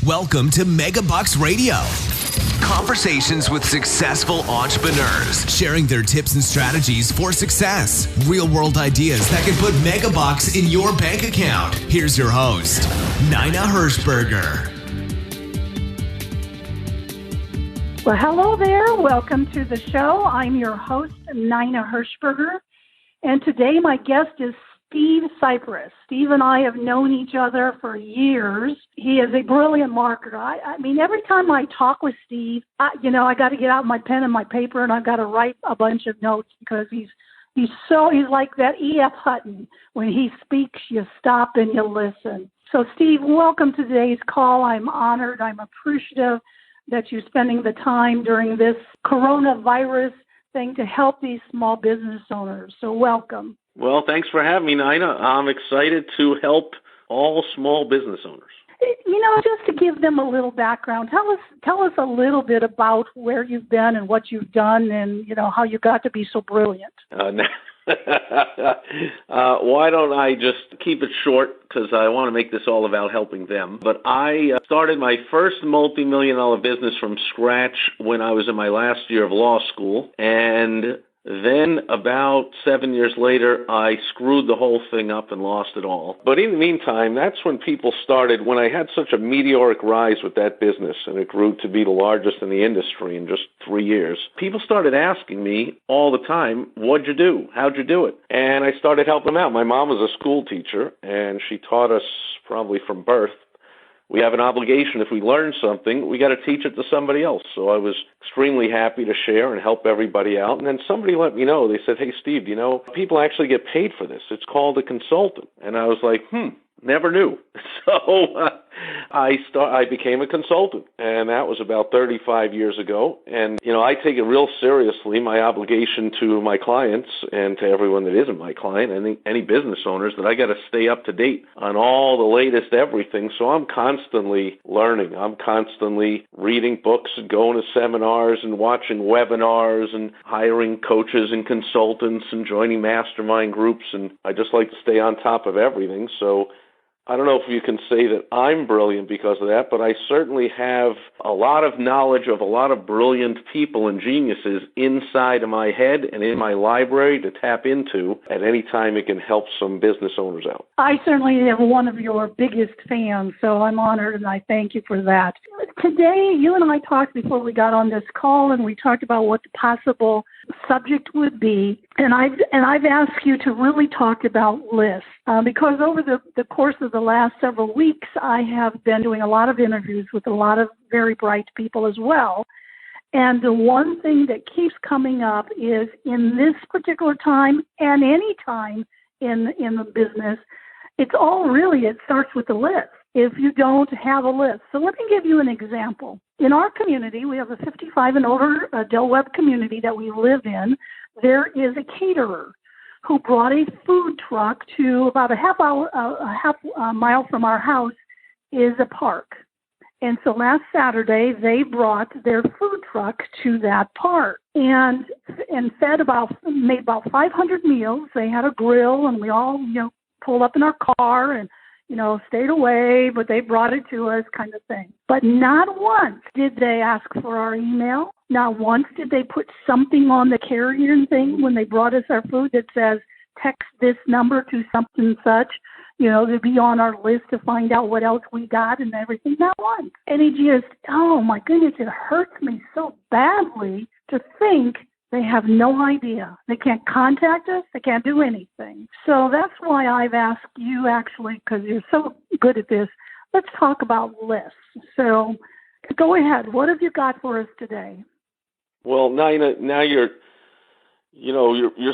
Welcome to Megabucks Radio. Conversations with successful entrepreneurs, sharing their tips and strategies for success. Real-world ideas that can put megabucks in your bank account. Here's your host, Nina Hirschberger. Well, hello there. Welcome to the show. I'm your host, Nina Hirschberger. And today my guest is Steve Sipress. Steve and I have known each other for years. He is a brilliant marketer. I mean, every time I talk with Steve, I got to get out my pen and my paper, and I've got to write a bunch of notes because he's like that E.F. Hutton. When he speaks, you stop and you listen. So, Steve, welcome to today's call. I'm honored. I'm appreciative that you're spending the time during this coronavirus thing to help these small business owners. So welcome. Well, thanks for having me, Nina. I'm excited to help all small business owners. Just to give them a little background, tell us a little bit about where you've been and what you've done and, how you got to be so brilliant. Why don't I just keep it short because I want to make this all about helping them. But I started my first multi-million-dollar business from scratch when I was in my last year of law school, and then about 7 years later, I screwed the whole thing up and lost it all. But in the meantime, that's when people started, when I had such a meteoric rise with that business, and it grew to be the largest in the industry in just 3 years, people started asking me all the time, what'd you do? How'd you do it? And I started helping them out. My mom was a school teacher, and she taught us probably from birth, we have an obligation. If we learn something, we got to teach it to somebody else. So I was extremely happy to share and help everybody out. And then somebody let me know. They said, hey, Steve, people actually get paid for this. It's called a consultant. And I was like, never knew. So I became a consultant, and that was about 35 years ago. And, I take it real seriously, my obligation to my clients and to everyone that isn't my client, and any business owners, that I got to stay up to date on all the latest everything. So I'm constantly learning. I'm constantly reading books and going to seminars and watching webinars and hiring coaches and consultants and joining mastermind groups. And I just like to stay on top of everything. So I don't know if you can say that I'm brilliant because of that, but I certainly have a lot of knowledge of a lot of brilliant people and geniuses inside of my head and in my library to tap into at any time it can help some business owners out. I certainly am one of your biggest fans, so I'm honored and I thank you for that. Today, you and I talked before we got on this call, and we talked about what the possible subject would be, and I've asked you to really talk about lists because over the course of the last several weeks, I have been doing a lot of interviews with a lot of very bright people as well. And the one thing that keeps coming up is in this particular time and any time in the business, it starts with the list. If you don't have a list. So let me give you an example. In our community, we have a 55 and older Del Webb community that we live in. There is a caterer who brought a food truck to about a half mile from our house is a park. And so last Saturday, they brought their food truck to that park and made about 500 meals. They had a grill, and we all, pulled up in our car and stayed away, but they brought it to us kind of thing. But not once did they ask for our email. Not once did they put something on the carrier thing when they brought us our food that says, text this number to something such, to be on our list to find out what else we got and everything. Not once. And it just, oh my goodness, it hurts me so badly to think they have no idea. They can't contact us. They can't do anything. So that's why I've asked you, actually, because you're so good at this. Let's talk about lists. So go ahead. What have you got for us today? Well, now you're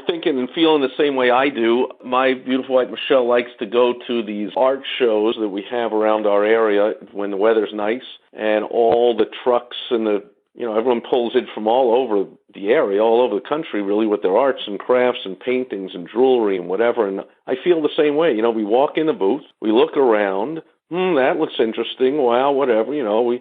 thinking and feeling the same way I do. My beautiful wife, Michelle, likes to go to these art shows that we have around our area when the weather's nice, and all the trucks and everyone pulls in from all over the area, all over the country, really, with their arts and crafts and paintings and jewelry and whatever. And I feel the same way. We walk in the booth, we look around, That looks interesting. Wow, whatever. We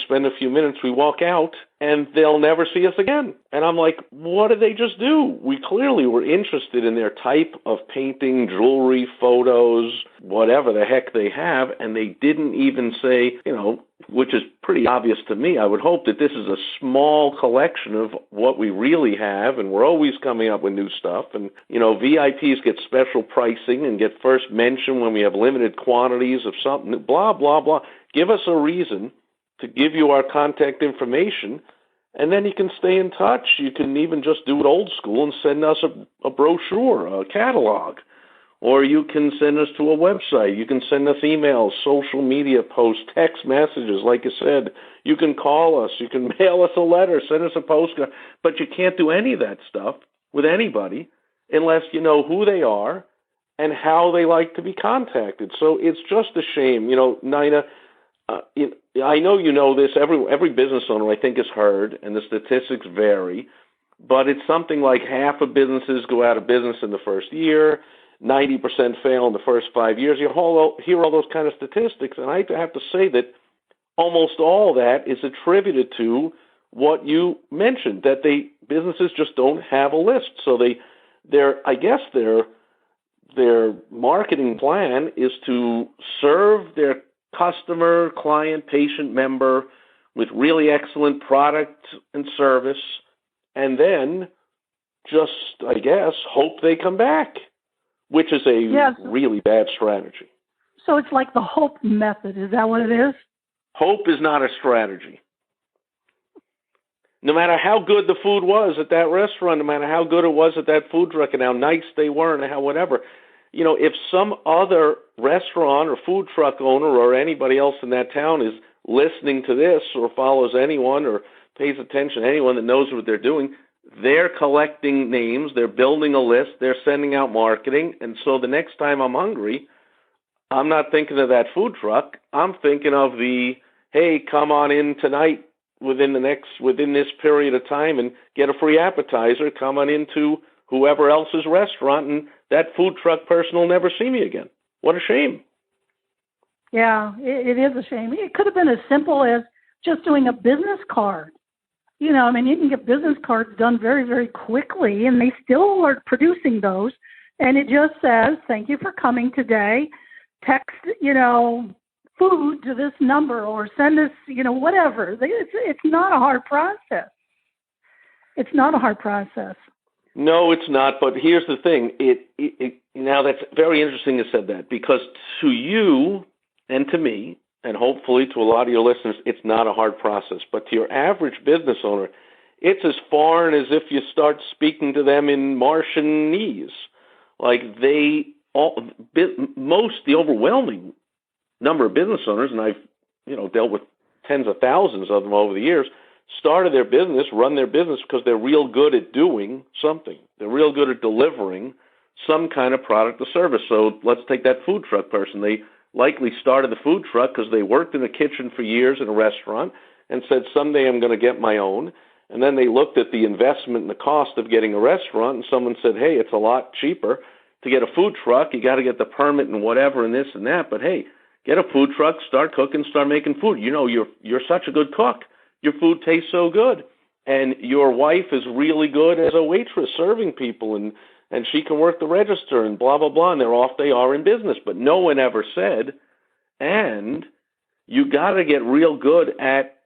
spend a few minutes, we walk out, and they'll never see us again. And I'm like, what did they just do? We clearly were interested in their type of painting, jewelry, photos, whatever the heck they have, and they didn't even say, which is pretty obvious to me. I would hope that this is a small collection of what we really have, and we're always coming up with new stuff. And, VIPs get special pricing and get first mention when we have limited quantities of something, blah, blah, blah. Give us a reason to give you our contact information, and then you can stay in touch. You can even just do it old school and send us a brochure, a catalog, or you can send us to a website. You can send us emails, social media posts, text messages, like you said. You can call us. You can mail us a letter, send us a postcard, but you can't do any of that stuff with anybody unless you know who they are and how they like to be contacted. So it's just a shame. Nina, I know you know this. Every business owner, I think, has heard, and the statistics vary, but it's something like half of businesses go out of business in the first year, 90% fail in the first 5 years. You hear all those kind of statistics, and I have to say that almost all that is attributed to what you mentioned, that businesses just don't have a list. So their marketing plan is to serve their customer, client, patient, member with really excellent product and service, and then just, hope they come back, which is a really bad strategy. So it's like the hope method. Is that what it is? Hope is not a strategy. No matter how good the food was at that restaurant, no matter how good it was at that food truck and how nice they were and how whatever, if some other restaurant or food truck owner or anybody else in that town is listening to this or follows anyone or pays attention to anyone that knows what they're doing, they're collecting names, they're building a list, they're sending out marketing, and so the next time I'm hungry, I'm not thinking of that food truck. I'm thinking of hey, come on in tonight within this period of time and get a free appetizer. Come on into whoever else's restaurant, and that food truck person will never see me again. What a shame. Yeah, it is a shame. It could have been as simple as just doing a business card. You can get business cards done very, very quickly, and they still are producing those. And it just says, thank you for coming today. Text, food to this number or send us, whatever. It's not a hard process. It's not a hard process. No, it's not. But here's the thing. Now, that's very interesting you said that, because to you and to me, and hopefully to a lot of your listeners, it's not a hard process. But to your average business owner, it's as foreign as if you start speaking to them in Martianese. Like the overwhelming number of business owners, and I've dealt with tens of thousands of them over the years, started their business, run their business because they're real good at doing something. They're real good at delivering some kind of product or service. So let's take that food truck person. They likely started the food truck because they worked in the kitchen for years in a restaurant and said, someday I'm going to get my own. And then they looked at the investment and the cost of getting a restaurant, and someone said, hey, it's a lot cheaper to get a food truck. You got to get the permit and whatever and this and that. But hey, get a food truck, start cooking, start making food. You're such a good cook. Your food tastes so good. And your wife is really good as a waitress serving people, and she can work the register and blah, blah, blah, and they're off they are in business. But no one ever said, and you got to get real good at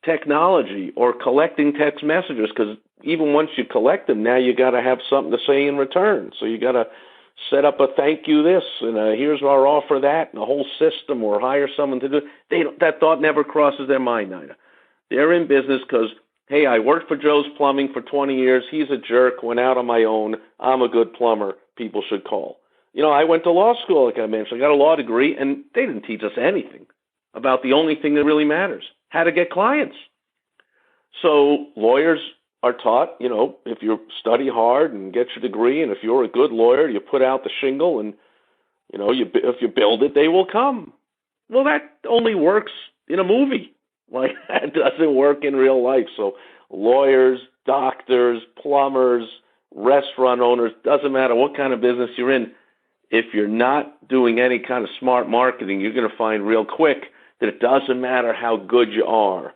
technology or collecting text messages, because even once you collect them, now you got to have something to say in return. So you got to set up a thank you this, and here's our offer that, and a whole system, or hire someone to do it. That thought never crosses their mind, Nina. They're in business because, hey, I worked for Joe's Plumbing for 20 years. He's a jerk, went out on my own. I'm a good plumber. People should call. I went to law school, like I mentioned. I got a law degree, and they didn't teach us anything about the only thing that really matters, how to get clients. So lawyers are taught, if you study hard and get your degree, and if you're a good lawyer, you put out the shingle, and, if you build it, they will come. Well, that only works in a movie. Like, that doesn't work in real life. So lawyers, doctors, plumbers, restaurant owners, doesn't matter what kind of business you're in, if you're not doing any kind of smart marketing, you're going to find real quick that it doesn't matter how good you are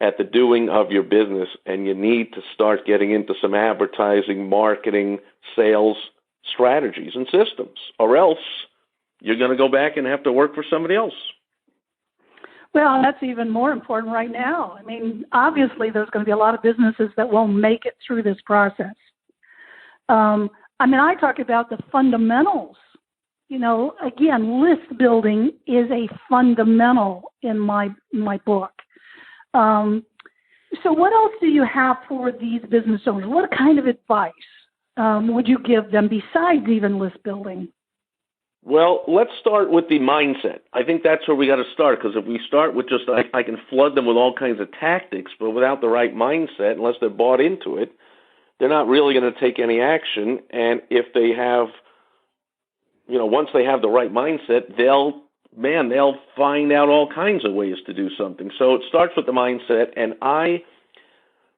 at the doing of your business, and you need to start getting into some advertising, marketing, sales strategies and systems, or else you're going to go back and have to work for somebody else. Well, that's even more important right now. I mean, obviously there's going to be a lot of businesses that won't make it through this process. I talk about the fundamentals. Again, list building is a fundamental in my book. So what else do you have for these business owners? What kind of advice would you give them besides even list building? Well, let's start with the mindset. I think that's where we got to start, because if we start with just, I can flood them with all kinds of tactics, but without the right mindset, unless they're bought into it, they're not really going to take any action. And if they have, once they have the right mindset, they'll find out all kinds of ways to do something. So it starts with the mindset, and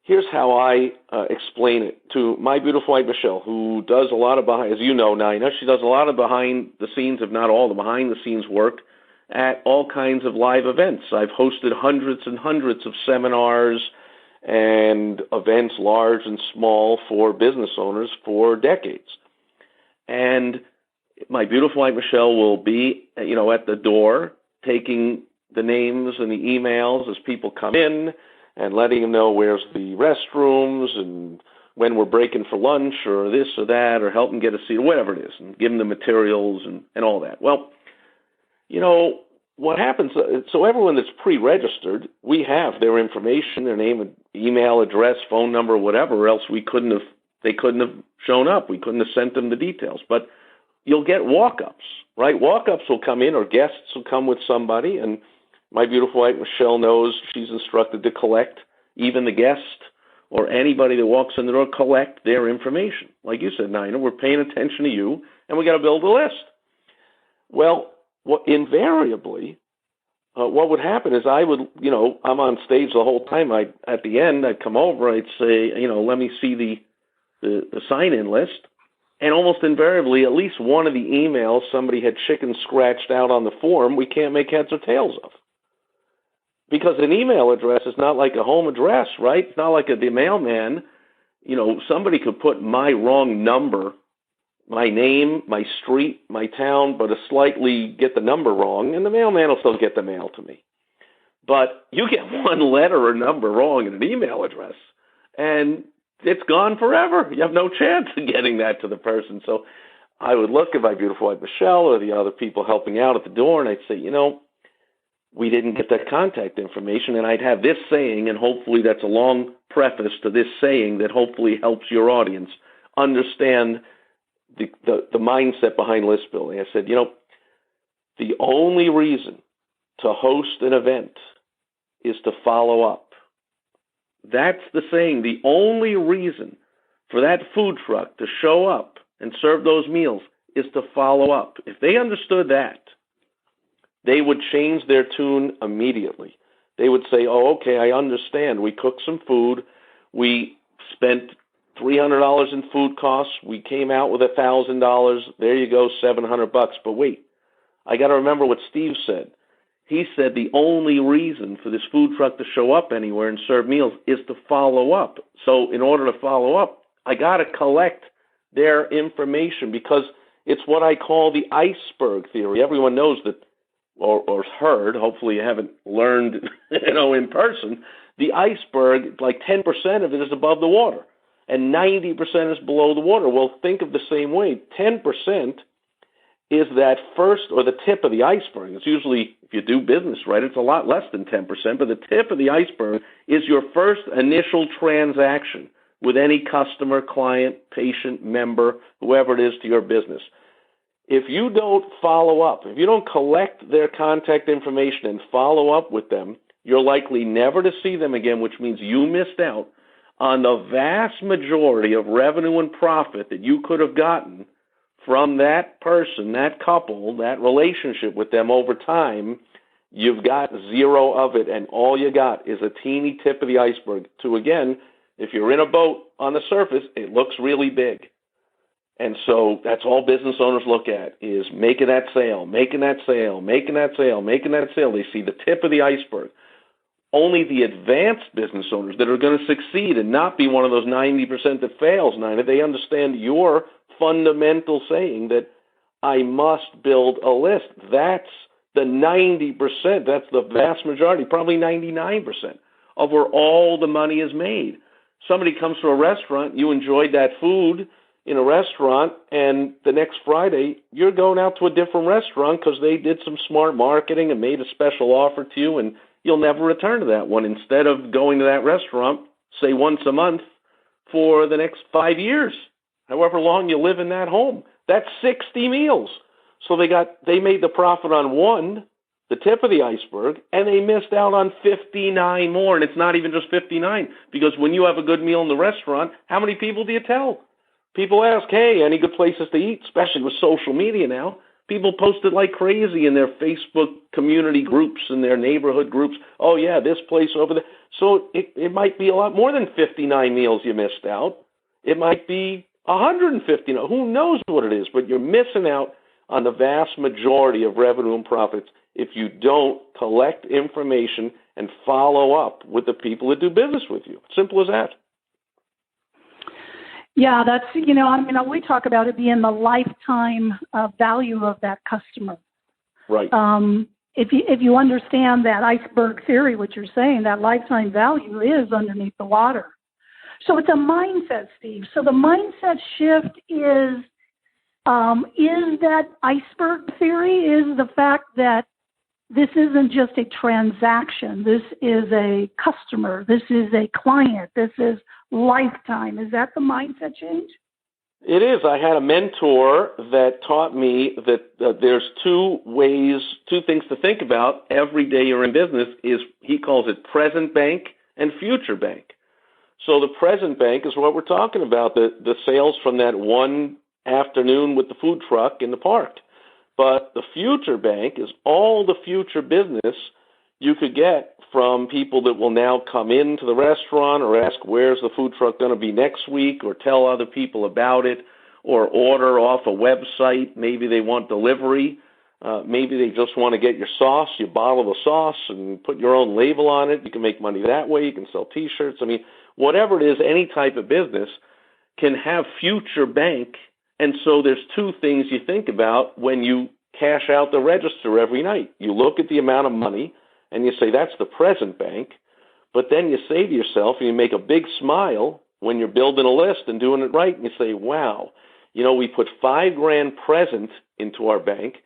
here's how I explain it to my beautiful wife, Michelle, who does a lot of as you know, Nina, she does a lot of behind the scenes, if not all the behind the scenes work at all kinds of live events. I've hosted hundreds and hundreds of seminars and events, large and small, for business owners for decades. And my beautiful wife, Michelle, will be, at the door taking the names and the emails as people come in, and letting them know where's the restrooms and when we're breaking for lunch or this or that, or help them get a seat or whatever it is, and give them the materials and all that. Well, what happens, so everyone that's pre-registered, we have their information, their name, email address, phone number, whatever, or else they couldn't have shown up. We couldn't have sent them the details. But you'll get walk-ups, right? Walk-ups will come in, or guests will come with somebody, and my beautiful wife, Michelle, knows she's instructed to collect even the guest or anybody that walks in the door, collect their information. Like you said, Nina, we're paying attention to you, and we got to build a list. Well, invariably, what would happen is I would, I'm on stage the whole time. At the end, I'd come over, I'd say, let me see the sign-in list. And almost invariably, at least one of the emails somebody had chicken scratched out on the form we can't make heads or tails of. Because an email address is not like a home address, right? It's not like the mailman. Somebody could put my wrong number, my name, my street, my town, but slightly get the number wrong, and the mailman will still get the mail to me. But you get one letter or number wrong in an email address, and it's gone forever. You have no chance of getting that to the person. So I would look at my beautiful wife, Michelle, or the other people helping out at the door, and I'd say, we didn't get that contact information, and I'd have this saying, and hopefully that's a long preface to this saying that hopefully helps your audience understand the mindset behind list building. I said, the only reason to host an event is to follow up. That's the saying. The only reason for that food truck to show up and serve those meals is to follow up. If they understood that, they would change their tune immediately. They would say, oh, okay, I understand. We cooked some food. We spent $300 in food costs. We came out with $1,000. There you go, $700. But wait, I got to remember what Steve said. He said the only reason for this food truck to show up anywhere and serve meals is to follow up. So in order to follow up, I got to collect their information, because it's what I call the iceberg theory. Everyone knows that, or heard, hopefully you haven't learned, in person, the iceberg, like 10% of it is above the water, and 90% is below the water. Well, think of the same way. 10% is that first, or the tip of the iceberg. It's usually, if you do business right, it's a lot less than 10%, but the tip of the iceberg is your first initial transaction with any customer, client, patient, member, whoever it is to your business. If you don't follow up, if you don't collect their contact information and follow up with them, you're likely never to see them again, which means you missed out on the vast majority of revenue and profit that you could have gotten from that person, that couple, that relationship with them over time. You've got zero of it, and all you got is a teeny tip of the iceberg. To, again, if you're in a boat on the surface, it looks really big. And so that's all business owners look at is making that sale, making that sale, making that sale, making that sale. They see the tip of the iceberg. Only the advanced business owners that are going to succeed and not be one of those 90% that fails, Nina, they understand your fundamental saying that I must build a list. That's the 90%. That's the vast majority, probably 99% of where all the money is made. Somebody comes to a restaurant, you enjoyed that food in a restaurant, and the next Friday you're going out to a different restaurant because they did some smart marketing and made a special offer to you, and you'll never return to that one instead of going to that restaurant, say once a month for the next 5 years, however long you live in that home. That's 60 meals. So they made the profit on one, the tip of the iceberg, and they missed out on 59 more. And it's not even just 59, because when you have a good meal in the restaurant, how many people do you tell? People ask, hey, any good places to eat, especially with social media now. People post it like crazy in their Facebook community groups and their neighborhood groups. Oh, yeah, this place over there. So it might be a lot more than 59 meals you missed out. It might be 150. Who knows what it is, but you're missing out on the vast majority of revenue and profits if you don't collect information and follow up with the people that do business with you. Simple as that. Yeah, that's, we talk about it being the lifetime value of that customer. Right. If you understand that iceberg theory, what you're saying, that lifetime value is underneath the water. So it's a mindset, Steve. So the mindset shift is that iceberg theory, is the fact that this isn't just a transaction. This is a customer. This is a client. This is lifetime. Is that the mindset change? It is. I had a mentor that taught me that there's two things to think about every day you're in business. He calls it present bank and future bank. So the present bank is what we're talking about, the sales from that one afternoon with the food truck in the park. But the future bank is all the future business you could get from people that will now come into the restaurant or ask where's the food truck going to be next week, or tell other people about it, or order off a website. Maybe they want delivery. Maybe they just want to get your sauce. You bottle the sauce and put your own label on it. You can make money that way. You can sell T-shirts. I mean, whatever it is, any type of business can have future bank. And so there's two things you think about when you cash out the register every night. You look at the amount of money and you say, that's the present bank. But then you say to yourself, and you make a big smile when you're building a list and doing it right, and you say, wow, we put $5,000 present into our bank,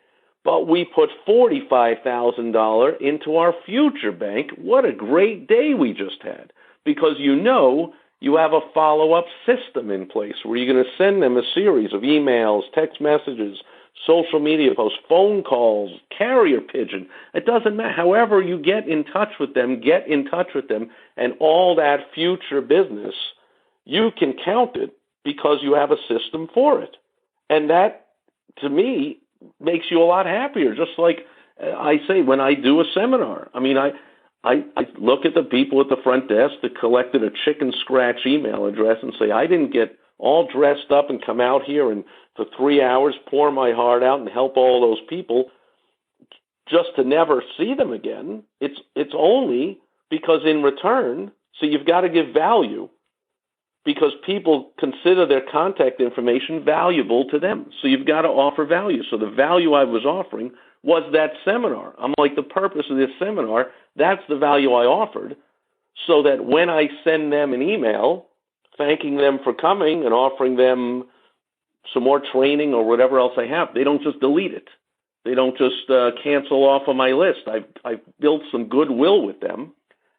but we put $45,000 into our future bank. What a great day we just had. Because you have a follow-up system in place where you're going to send them a series of emails, text messages, social media posts, phone calls, carrier pigeon. It doesn't matter. However you get in touch with them, and all that future business, you can count it because you have a system for it. And that, to me, makes you a lot happier. Just like I say when I do a seminar. I mean, I look at the people at the front desk that collected a chicken scratch email address and say, I didn't get all dressed up and come out here and for 3 hours pour my heart out and help all those people just to never see them again. It's only because in return, so you've got to give value because people consider their contact information valuable to them. So you've got to offer value. So the value I was offering was that seminar. I'm like, the purpose of this seminar, that's the value I offered, so that when I send them an email thanking them for coming and offering them some more training or whatever else I have, they don't just delete it. They don't just cancel off of my list. I've built some goodwill with them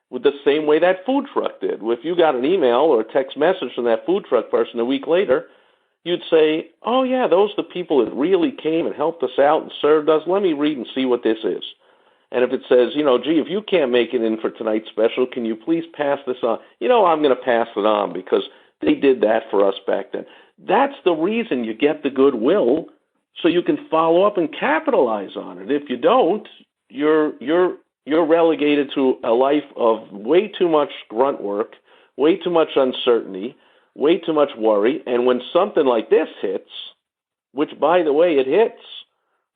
with the same way that food truck did. If you got an email or a text message from that food truck person a week later, you'd say, oh, yeah, those are the people that really came and helped us out and served us. Let me read and see what this is. And if it says, gee, if you can't make it in for tonight's special, can you please pass this on? I'm going to pass it on because they did that for us back then. That's the reason you get the goodwill, so you can follow up and capitalize on it. If you don't, you're relegated to a life of way too much grunt work, way too much uncertainty, way too much worry. And when something like this hits, which, by the way, it hits.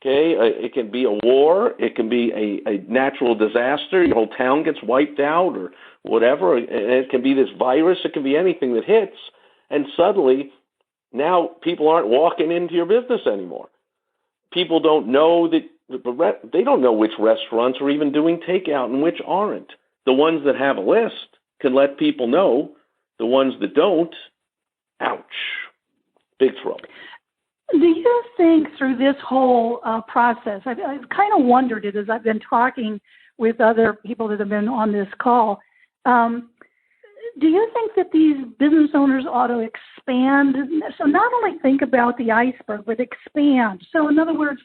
Okay, it can be a war, it can be a natural disaster, your whole town gets wiped out or whatever, and it can be this virus, it can be anything that hits, and suddenly now people aren't walking into your business anymore. People don't know they don't know which restaurants are even doing takeout and which aren't. The ones that have a list can let people know. The ones that don't, ouch, big trouble. Do you think through this whole process, I've kind of wondered it as I've been talking with other people that have been on this call, do you think that these business owners ought to expand? So not only think about the iceberg, but expand. So in other words,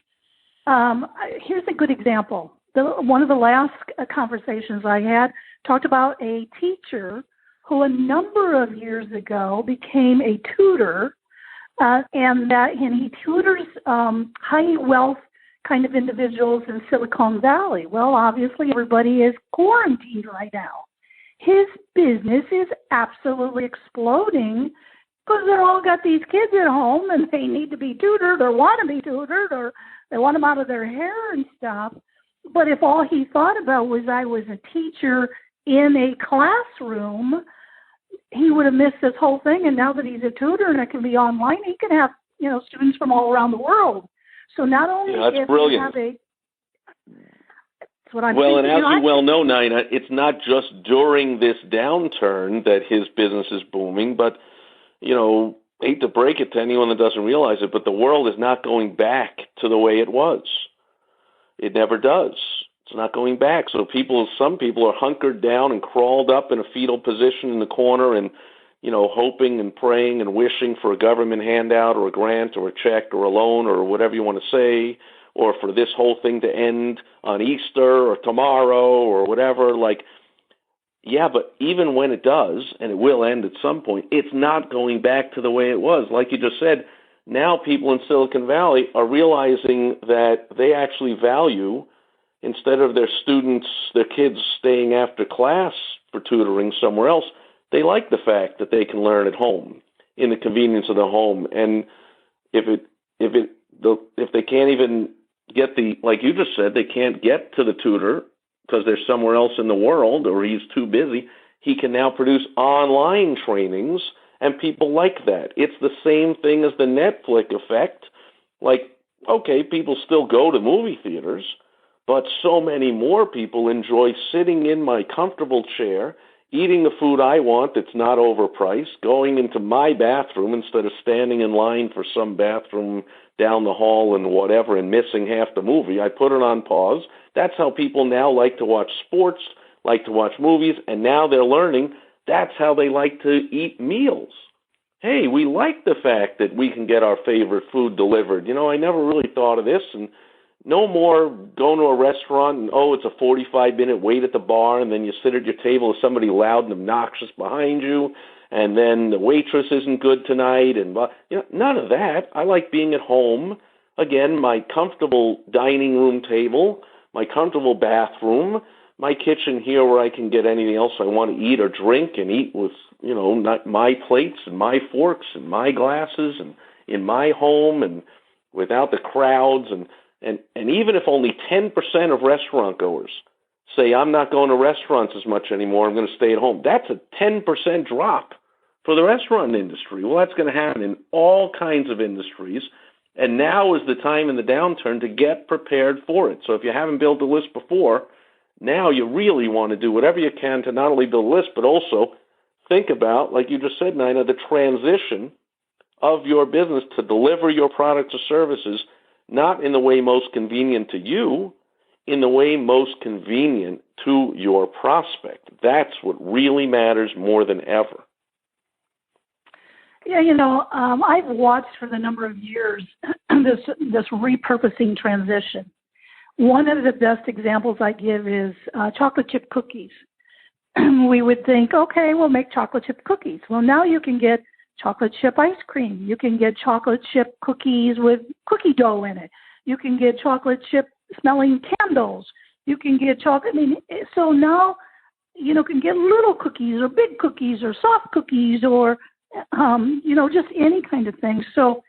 here's a good example. One of the last conversations I had talked about a teacher who a number of years ago became a tutor, and he tutors high wealth kind of individuals in Silicon Valley. Well, obviously everybody is quarantined right now. His business is absolutely exploding because they're all got these kids at home and they need to be tutored or want to be tutored or they want them out of their hair and stuff. But if all he thought about was I was a teacher in a classroom, he would have missed this whole thing. And now that he's a tutor and it can be online, he can have, students from all around the world. So not only that's brilliant. That's what I'm well, thinking. And as you well know, Nina, it's not just during this downturn that his business is booming, but, hate to break it to anyone that doesn't realize it, but the world is not going back to the way it was. It never does. It's not going back. So some people are hunkered down and crawled up in a fetal position in the corner and, hoping and praying and wishing for a government handout or a grant or a check or a loan or whatever you want to say, or for this whole thing to end on Easter or tomorrow or whatever. Yeah, but even when it does, and it will end at some point, it's not going back to the way it was. Like you just said, now people in Silicon Valley are realizing that they actually value, instead of their kids staying after class for tutoring somewhere else, they like the fact that they can learn at home in the convenience of the home. And if they can't even get like you just said, they can't get to the tutor because they're somewhere else in the world or he's too busy, he can now produce online trainings, and people like that. It's the same thing as the Netflix effect. People still go to movie theaters, but so many more people enjoy sitting in my comfortable chair, eating the food I want that's not overpriced, going into my bathroom instead of standing in line for some bathroom down the hall and whatever and missing half the movie. I put it on pause. That's how people now like to watch sports, like to watch movies, and now they're learning that's how they like to eat meals. Hey, we like the fact that we can get our favorite food delivered. I never really thought of this, and no more going to a restaurant and, it's a 45-minute wait at the bar, and then you sit at your table with somebody loud and obnoxious behind you, and then the waitress isn't good tonight, and none of that. I like being at home. Again, my comfortable dining room table, my comfortable bathroom, my kitchen here where I can get anything else I want to eat or drink and eat with, not my plates and my forks and my glasses and in my home and without the crowds. And even if only 10% of restaurant goers say, I'm not going to restaurants as much anymore, I'm going to stay at home, that's a 10% drop for the restaurant industry. Well, that's going to happen in all kinds of industries. And now is the time in the downturn to get prepared for it. So if you haven't built a list before, now you really want to do whatever you can to not only build a list, but also think about, like you just said, Nina, the transition of your business to deliver your products or services, not in the way most convenient to you, in the way most convenient to your prospect. That's what really matters more than ever. Yeah, I've watched for the number of years this repurposing transition. One of the best examples I give is chocolate chip cookies. We would think, okay, we'll make chocolate chip cookies. Well, now you can get chocolate chip ice cream. You can get chocolate chip cookies with cookie dough in it. You can get chocolate chip smelling candles. You can get chocolate. So now, can get little cookies or big cookies or soft cookies or, just any kind of thing. So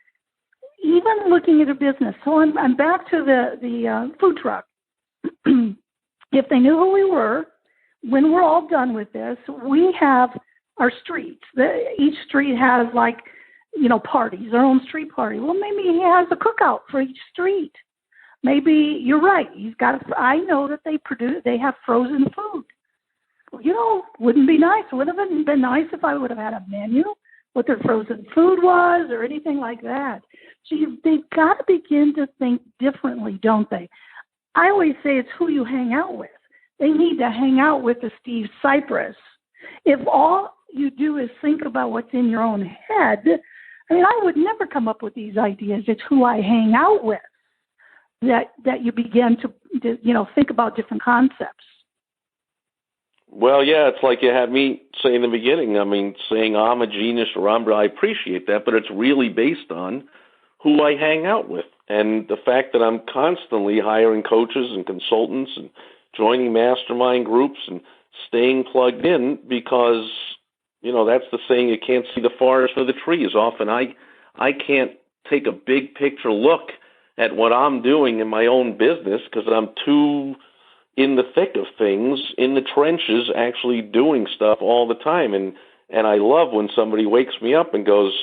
even looking at a business. So I'm back to the food truck. If they knew who we were, when we're all done with this, we have our streets. Each street has parties, their own street party. Well, maybe he has a cookout for each street. Maybe you're right. I know that they have frozen food. Wouldn't be nice. Wouldn't have been nice if I would have had a menu, what their frozen food was or anything like that. So they've got to begin to think differently, don't they? I always say it's who you hang out with. They need to hang out with the Steve Sipress. If all you do is think about what's in your own head, I would never come up with these ideas. It's who I hang out with that you begin to think about different concepts. Well, yeah, it's like you had me say in the beginning. Saying I'm a genius or I appreciate that, but it's really based on who I hang out with. And the fact that I'm constantly hiring coaches and consultants and joining mastermind groups and staying plugged in because, that's the saying, you can't see the forest for the trees. Often I can't take a big picture look at what I'm doing in my own business because I'm too in the thick of things, in the trenches, actually doing stuff all the time. And I love when somebody wakes me up and goes,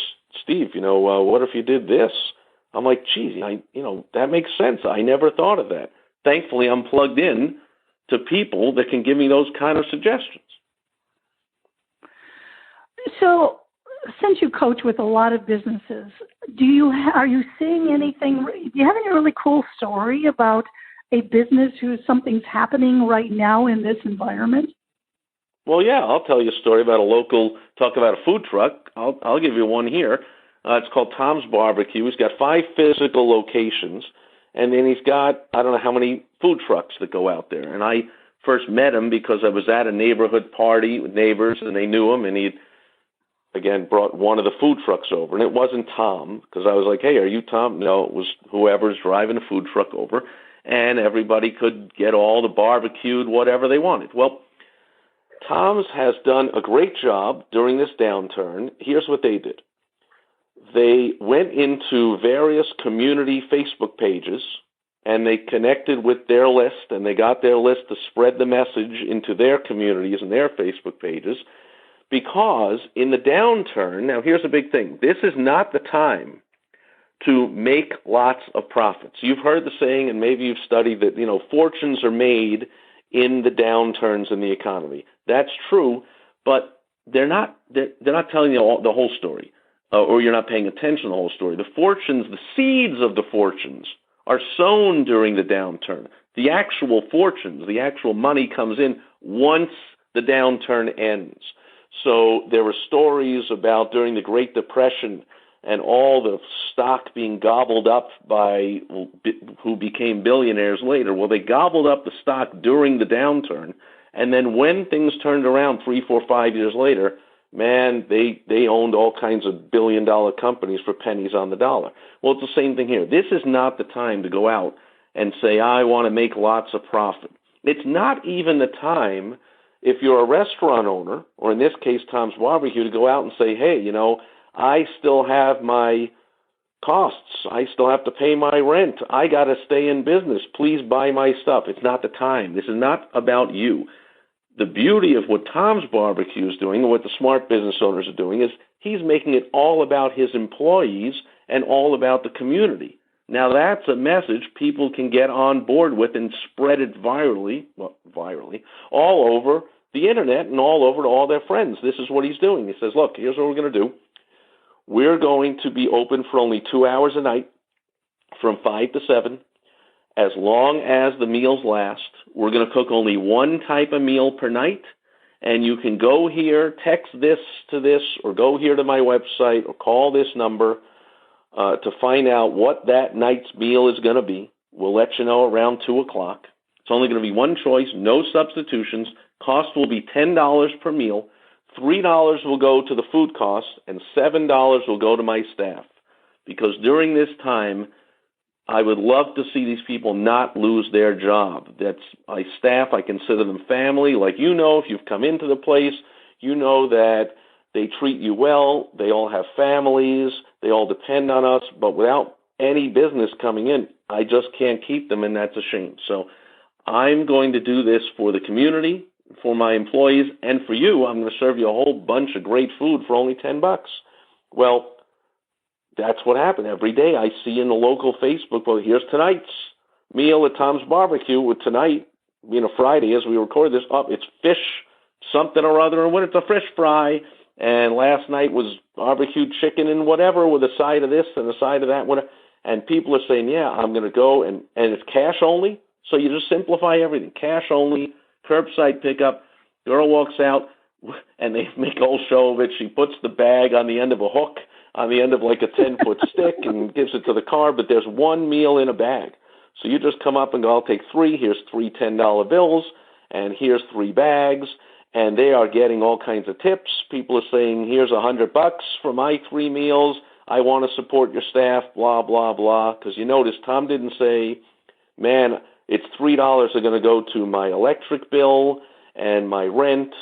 Steve, what if you did this? I'm like, geez, that makes sense. I never thought of that. Thankfully, I'm plugged in to people that can give me those kind of suggestions. So, since you coach with a lot of businesses, are you seeing anything? Do you have any really cool story about a business something's happening right now in this environment? Well, yeah, I'll tell you a story about talk about a food truck. I'll give you one here. It's called Tom's Barbecue. He's got 5 physical locations, and then he's got, I don't know how many food trucks that go out there. And I first met him because I was at a neighborhood party with neighbors, and they knew him, and he again brought one of the food trucks over. And it wasn't Tom, because I was like, hey, are you Tom? No, it was whoever's driving the food truck over, and everybody could get all the barbecued, whatever they wanted. Well, Tom's has done a great job during this downturn. Here's what they did. They went into various community Facebook pages, and they connected with their list, and they got their list to spread the message into their communities and their Facebook pages, because in the downturn, now here's a big thing, this is not the time to make lots of profits. You've heard the saying, and maybe you've studied that, fortunes are made in the downturns in the economy. That's true, but they're not telling you the whole story. Or you're not paying attention to the whole story. The fortunes, the seeds of the fortunes are sown during the downturn. The actual fortunes, the actual money comes in once the downturn ends. So there were stories about during the Great Depression and all the stock being gobbled up by who became billionaires later. Well, they gobbled up the stock during the downturn, and then when things turned around 3, 4, 5 years later, man, they owned all kinds of billion-dollar companies for pennies on the dollar. Well, it's the same thing here. This is not the time to go out and say, I want to make lots of profit. It's not even the time, if you're a restaurant owner, or in this case, Tom's Barbecue, to go out and say, hey, I still have my costs. I still have to pay my rent. I got to stay in business. Please buy my stuff. It's not the time. This is not about you. The beauty of what Tom's Barbecue is doing and what the smart business owners are doing is he's making it all about his employees and all about the community. Now, that's a message people can get on board with and spread it virally, all over the internet and all over to all their friends. This is what he's doing. He says, look, here's what we're going to do. We're going to be open for only 2 hours a night from 5 to 7. As long as the meals last, we're going to cook only one type of meal per night, and you can go here, text this to this, or go here to my website, or call this number to find out what that night's meal is going to be. We'll let you know around 2 o'clock. It's only going to be one choice, no substitutions. Cost will be $10 per meal. $3 will go to the food costs, and $7 will go to my staff. Because during this time, I would love to see these people not lose their job. That's my staff. I consider them family. Like, if you've come into the place, you know that they treat you well. They all have families. They all depend on us. But without any business coming in. I just can't keep them, and that's a shame. So I'm going to do this for the community, for my employees, and for you. I'm going to serve you a whole bunch of great food for only $10. Well, that's what happened. Every day I see in the local Facebook, well, here's tonight's meal at Tom's Barbecue with tonight, Friday as we record this, it's fish something or other, and when it's a fish fry, and last night was barbecued chicken and whatever with a side of this and a side of that, whatever. And people are saying, yeah, I'm going to go, and it's cash only, so you just simplify everything. Cash only, curbside pickup, girl walks out, and they make a whole show of it. She puts the bag on the end of a hook, on the end of like a 10-foot stick, and gives it to the car, but there's one meal in a bag. So you just come up and go, I'll take 3, here's 3 $10 bills, and here's 3 bags, and they are getting all kinds of tips. People are saying, here's $100 for my 3 meals, I want to support your staff, blah, blah, blah, because you notice Tom didn't say, man, it's $3 are going to go to my electric bill and my rent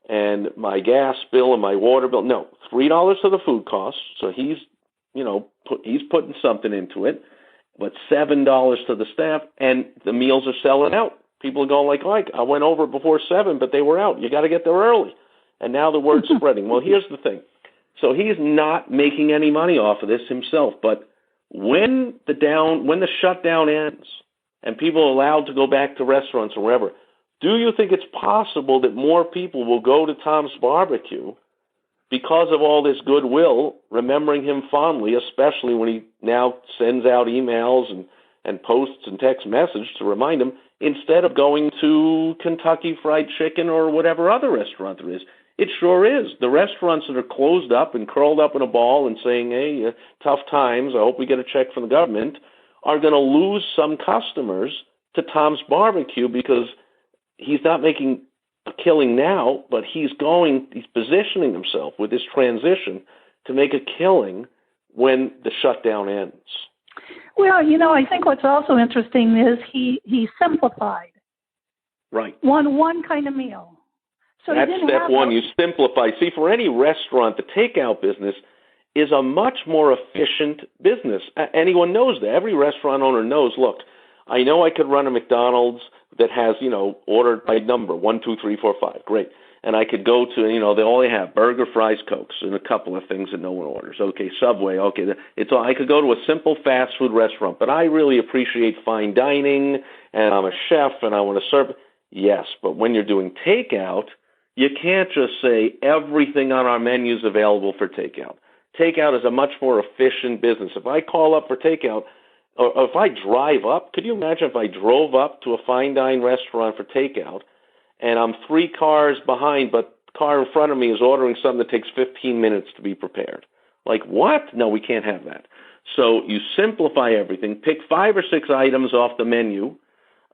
and my gas bill and my water bill. No, $3 to the food costs, so he's putting something into it. But $7 to the staff, and the meals are selling out. People are going like, I went over before 7, but they were out. You got to get there early. And now the word's spreading. Well, here's the thing. So he's not making any money off of this himself. But when the shutdown ends and people are allowed to go back to restaurants or wherever, do you think it's possible that more people will go to Tom's Barbecue because of all this goodwill, remembering him fondly, especially when he now sends out emails and posts and text messages to remind him, instead of going to Kentucky Fried Chicken or whatever other restaurant there is? It sure is. The restaurants that are closed up and curled up in a ball and saying, hey, tough times, I hope we get a check from the government, are going to lose some customers to Tom's Barbecue because he's not making a killing now, but he's positioning himself with this transition to make a killing when the shutdown ends. Well, I think what's also interesting is he simplified. Right. One kind of meal. So that's step one. You simplify. See, for any restaurant, the takeout business is a much more efficient business. Anyone knows that. Every restaurant owner knows, look, I know I could run a McDonald's that has, ordered by number, 1, 2, 3, 4, 5. Great. And I could go to, they only have burger, fries, Cokes, and a couple of things that no one orders. Okay, Subway. Okay, I could go to a simple fast food restaurant, but I really appreciate fine dining, and I'm a chef, and I want to serve. Yes, but when you're doing takeout, you can't just say everything on our menu is available for takeout. Takeout is a much more efficient business. If I call up for takeout, or if I drive up, could you imagine if I drove up to a fine dine restaurant for takeout and I'm 3 cars behind, but the car in front of me is ordering something that takes 15 minutes to be prepared? Like, what? No, we can't have that. So you simplify everything, pick 5 or 6 items off the menu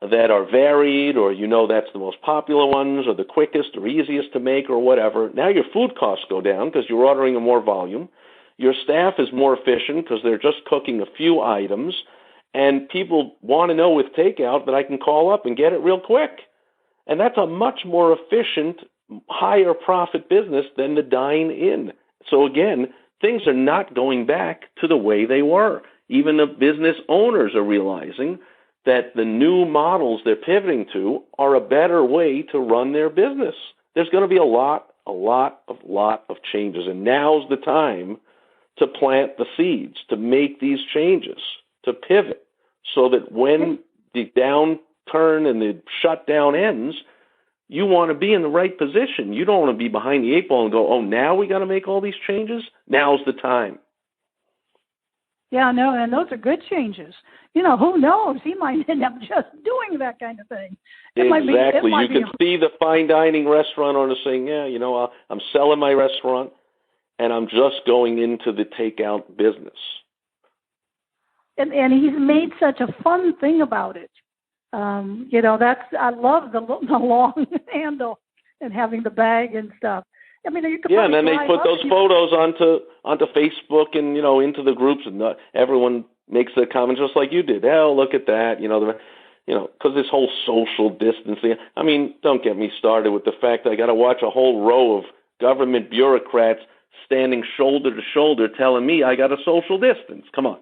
that are varied, or that's the most popular ones or the quickest or easiest to make or whatever. Now your food costs go down because you're ordering in more volume. Your staff is more efficient because they're just cooking a few items, and people want to know with takeout that I can call up and get it real quick. And that's a much more efficient, higher profit business than the dine-in. So again, things are not going back to the way they were. Even the business owners are realizing that the new models they're pivoting to are a better way to run their business. There's going to be a lot of changes, and now's the time to plant the seeds, to make these changes, to pivot, so that when the downturn and the shutdown ends, you want to be in the right position. You don't want to be behind the 8 ball and go, oh, now we got to make all these changes? Now's the time. Yeah, no, and those are good changes. Who knows? He might end up just doing that kind of thing. Exactly. You can see the fine dining restaurant owner saying, yeah, I'm selling my restaurant, and I'm just going into the takeout business. And he's made such a fun thing about it. I love the long handle and having the bag and stuff. I mean, you could and then they put those photos onto Facebook and into the groups, and everyone makes a comment just like you did. Oh, look at that, because this whole social distancing. I mean, don't get me started with the fact that I got to watch a whole row of government bureaucrats standing shoulder to shoulder telling me I got a social distance. Come on.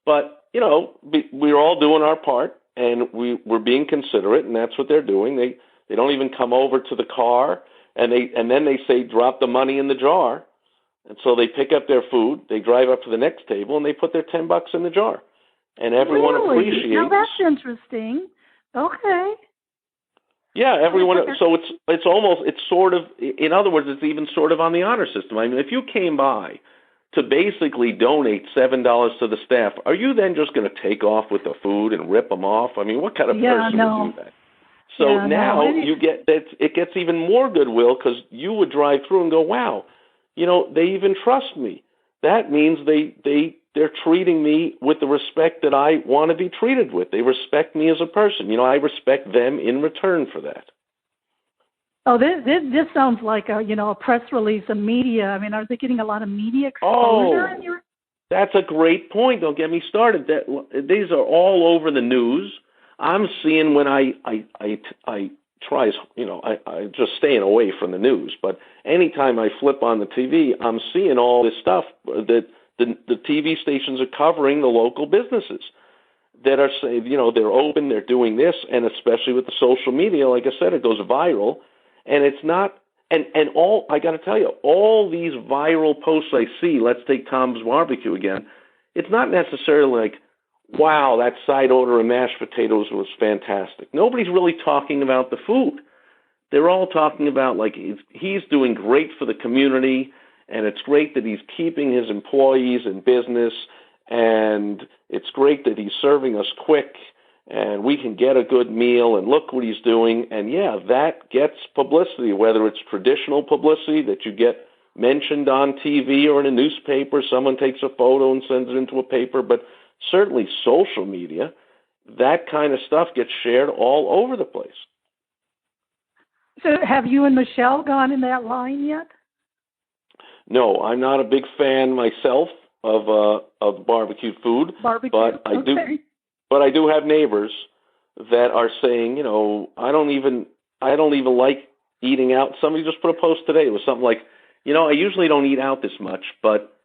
But, we're all doing our part, and we're being considerate, and that's what they're doing. They don't even come over to the car, and then they say, drop the money in the jar. And so they pick up their food, they drive up to the next table, and they put their $10 in the jar. And everyone appreciates. Now that's interesting. Okay. Yeah, everyone. So it's sort of, in other words, it's even sort of on the honor system. I mean, if you came by to basically donate $7 to the staff, are you then just going to take off with the food and rip them off? I mean, what kind of person would do that? So now you get that it gets even more goodwill because you would drive through and go, wow, they even trust me. That means they're treating me with the respect that I want to be treated with. They respect me as a person. I respect them in return for that. Oh, this sounds like a press release, a media. I mean, are they getting a lot of media exposure? That's a great point. Don't get me started. These are all over the news. I'm seeing when I try, I just staying away from the news. But anytime I flip on the TV, I'm seeing all this stuff that the TV stations are covering the local businesses that are saying, they're open, they're doing this, and especially with the social media, like I said, it goes viral. And it's not, and all, I got to tell you, all these viral posts I see, let's take Tom's Barbecue again, it's not necessarily like, wow, that side order of mashed potatoes was fantastic. Nobody's really talking about the food. They're all talking about, like, he's doing great for the community, and it's great that he's keeping his employees in business, and it's great that he's serving us quick, and we can get a good meal, and look what he's doing. And, yeah, that gets publicity, whether it's traditional publicity that you get mentioned on TV or in a newspaper, someone takes a photo and sends it into a paper, but certainly social media, that kind of stuff gets shared all over the place. So have you and Michelle gone in that line yet? No, I'm not a big fan myself of barbecued food, but I do have neighbors that are saying, I don't even like eating out. Somebody just put a post today. It was something like, I usually don't eat out this much, but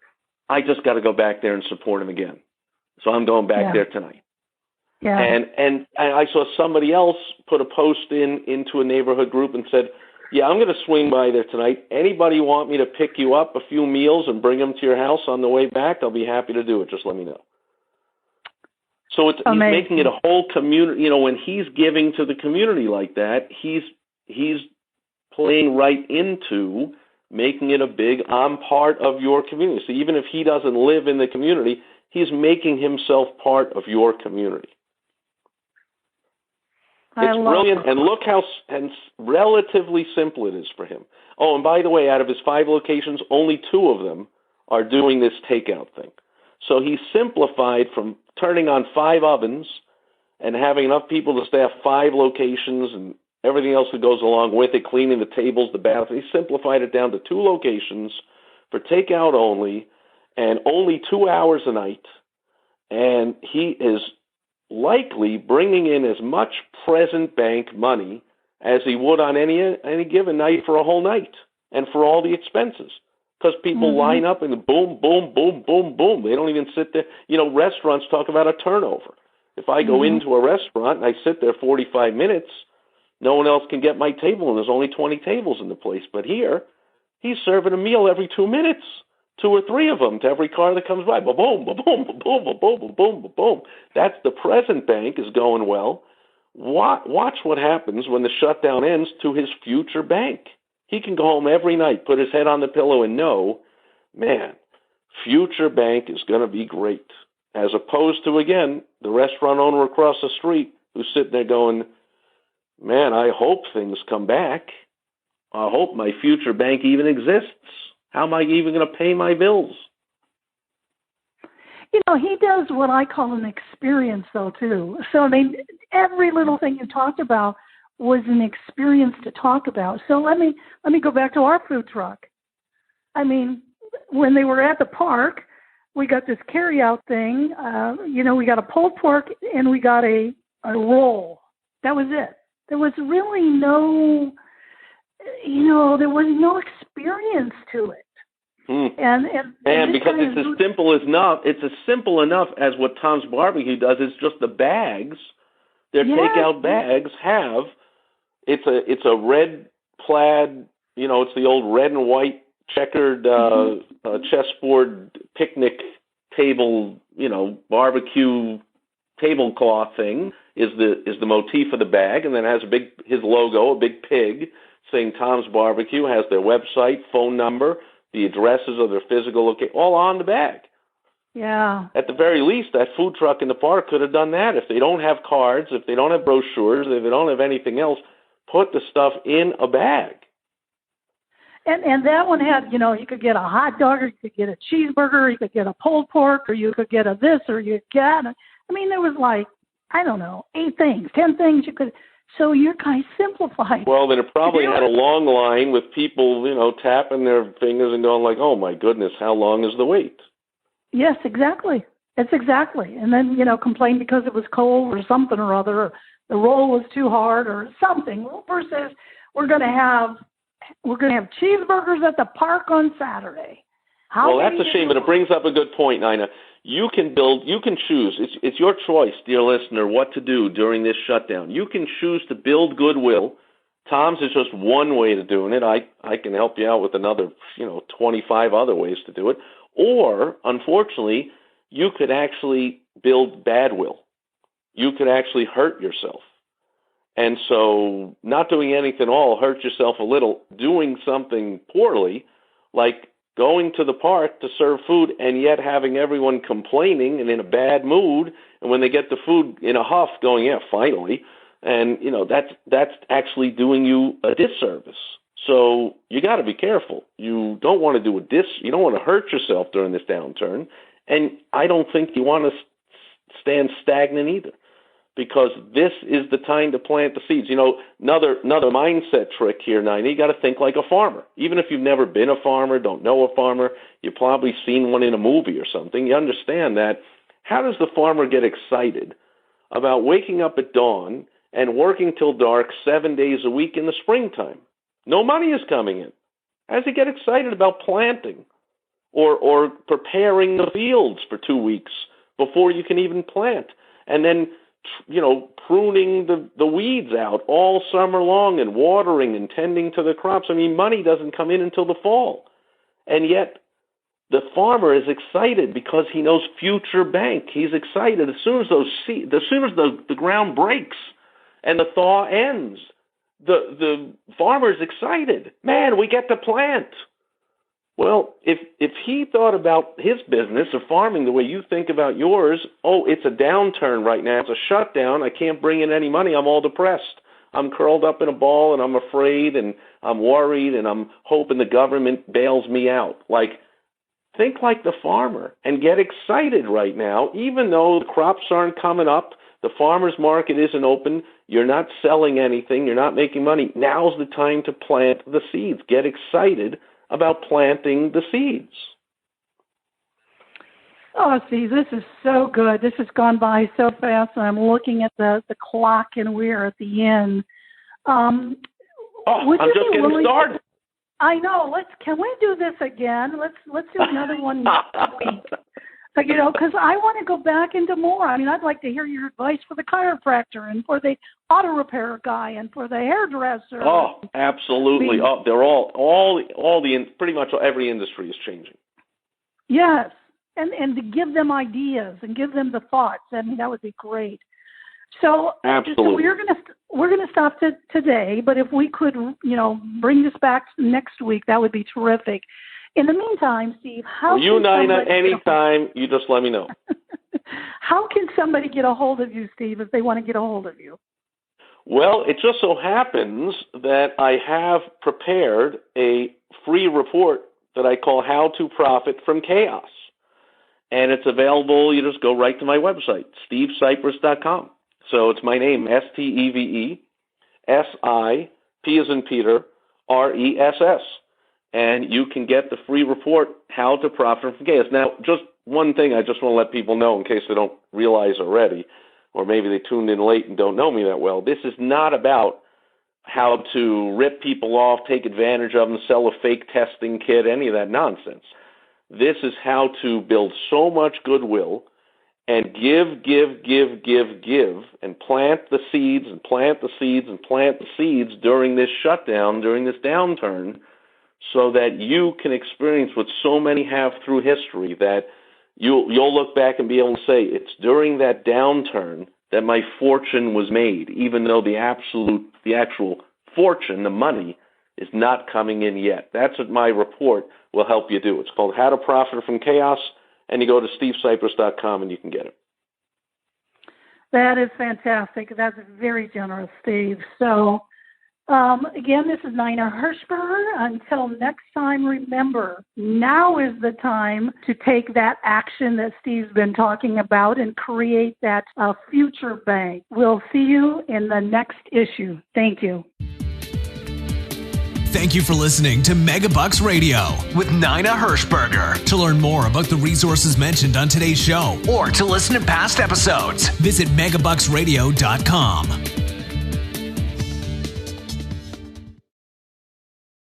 I just got to go back there and support him again. So I'm going back there tonight. Yeah. And I saw somebody else put a post into a neighborhood group and said, yeah, I'm going to swing by there tonight. Anybody want me to pick you up a few meals and bring them to your house on the way back? I'll be happy to do it. Just let me know. So he's making it a whole community. When he's giving to the community like that, he's playing right into making it a big, I'm part of your community. So even if he doesn't live in the community, he's making himself part of your community. It's brilliant, and look how relatively simple it is for him. Oh, and by the way, out of his 5 locations, only 2 of them are doing this takeout thing. So he simplified from turning on 5 ovens and having enough people to staff 5 locations and everything else that goes along with it, cleaning the tables, the bathroom. He simplified it down to 2 locations for takeout only and only 2 hours a night. And he is likely bringing in as much present bank money as he would on any given night for a whole night and for all the expenses. Because people line up and boom, boom, boom, boom, boom. They don't even sit there. Restaurants talk about a turnover. If I go into a restaurant and I sit there 45 minutes, no one else can get my table, and there's only 20 tables in the place. But here, he's serving a meal every 2 minutes, 2 or 3 of them to every car that comes by. Ba-boom, ba-boom, ba-boom, ba-boom, ba-boom, ba-boom. That's the present bank is going well. Watch what happens when the shutdown ends to his future bank. He can go home every night, put his head on the pillow, and know, man, future bank is going to be great. As opposed to, again, the restaurant owner across the street who's sitting there going, man, I hope things come back. I hope my future bank even exists. How am I even going to pay my bills? He does what I call an experience, though, too. So, every little thing you talked about was an experience to talk about. So let me go back to our food truck. When they were at the park, we got this carry-out thing. We got a pulled pork and we got a roll. That was it. There was really no, there was no experience to it. And because it's as simple enough as what Tom's Barbecue does. It's just the bags. Their takeout bags have it's a red plaid. It's the old red and white checkered chessboard picnic table. Barbecue tablecloth thing is the motif of the bag, and then it has his logo, a big pig saying Tom's Barbecue, has their website, phone number, the addresses of their physical location, all on the bag. Yeah. At the very least, that food truck in the park could have done that. If they don't have cards, if they don't have brochures, if they don't have anything else, put the stuff in a bag. And that one had, you could get a hot dog, or you could get a cheeseburger, you could get a pulled pork, or you could get a this, or you get, there was 8 things, 10 things you could. So your guys simplified. Well, then it probably had a long line with people, tapping their fingers and going like, oh, my goodness, how long is the wait? Yes, exactly. It's exactly. And then, complain because it was cold or something or other, or the roll was too hard or something. Versus we're going to have cheeseburgers at the park on Saturday. Well, that's a shame, but it brings up a good point, Nina. You can choose. It's your choice, dear listener, what to do during this shutdown. You can choose to build goodwill. Tom's is just one way to doing it. I can help you out with another, 25 other ways to do it. Or, unfortunately, you could actually build bad will. You could actually hurt yourself. And so not doing anything at all, hurt yourself a little. Doing something poorly, like going to the park to serve food and yet having everyone complaining and in a bad mood, and when they get the food in a huff going, yeah, finally, and, that's actually doing you a disservice. So you got to be careful. You don't want to you don't want to hurt yourself during this downturn, and I don't think you want to stand stagnant either, because this is the time to plant the seeds. Another mindset trick here, Nina, you got to think like a farmer. Even if you've never been a farmer, don't know a farmer, you've probably seen one in a movie or something, you understand that. How does the farmer get excited about waking up at dawn and working till dark 7 days a week in the springtime? No money is coming in. How does he get excited about planting or preparing the fields for 2 weeks before you can even plant? And then pruning the weeds out all summer long and watering and tending to the crops. Money doesn't come in until the fall. And yet the farmer is excited because he knows future bank. He's excited as soon as the ground breaks and the thaw ends. The farmer is excited. Man, we get to plant. Well, if he thought about his business of farming the way you think about yours, it's a downturn right now. It's a shutdown. I can't bring in any money. I'm all depressed. I'm curled up in a ball, and I'm afraid, and I'm worried, and I'm hoping the government bails me out. Think like the farmer and get excited right now, even though the crops aren't coming up, the farmer's market isn't open, you're not selling anything, you're not making money. Now's the time to plant the seeds. Get excited about planting the seeds. Oh, Steve, this is so good. This has gone by so fast, and I'm looking at the clock, and we're at the end. I'm just getting started. I know. Can we do this again? Let's do another one next week. Because I want to go back into more. I'd like to hear your advice for the chiropractor and for the auto repair guy and for the hairdresser. Oh, absolutely. They're pretty much every industry is changing. Yes, and to give them ideas and give them the thoughts. That would be great. So, absolutely. So we're gonna stop today. But if we could, bring this back next week, that would be terrific. In the meantime, Steve, Nina, anytime, you just let me know. How can somebody get a hold of you, Steve, if they want to get a hold of you? Well, it just so happens that I have prepared a free report that I call How to Profit from Chaos. And it's available. You just go right to my website, stevesipress.com. So it's my name, STEVESIP as in Peter, RESS. And you can get the free report, How to Profit from Chaos. Now, just one thing I just want to let people know in case they don't realize already, or maybe they tuned in late and don't know me that well. This is not about how to rip people off, take advantage of them, sell a fake testing kit, any of that nonsense. This is how to build so much goodwill and give, and plant the seeds and plant the seeds and plant the seeds during this shutdown, during this downturn, so that you can experience what so many have through history, that you'll look back and be able to say, it's during that downturn that my fortune was made, even though the actual fortune, the money, is not coming in yet. That's what my report will help you do. It's called How to Profit from Chaos, and you go to stevesipress.com and you can get it. That is fantastic. That's very generous, Steve. So, again, this is Nina Hirschberger. Until next time, remember, now is the time to take that action that Steve's been talking about and create that future bank. We'll see you in the next issue. Thank you. Thank you for listening to Megabucks Radio with Nina Hirschberger. To learn more about the resources mentioned on today's show or to listen to past episodes, visit megabucksradio.com.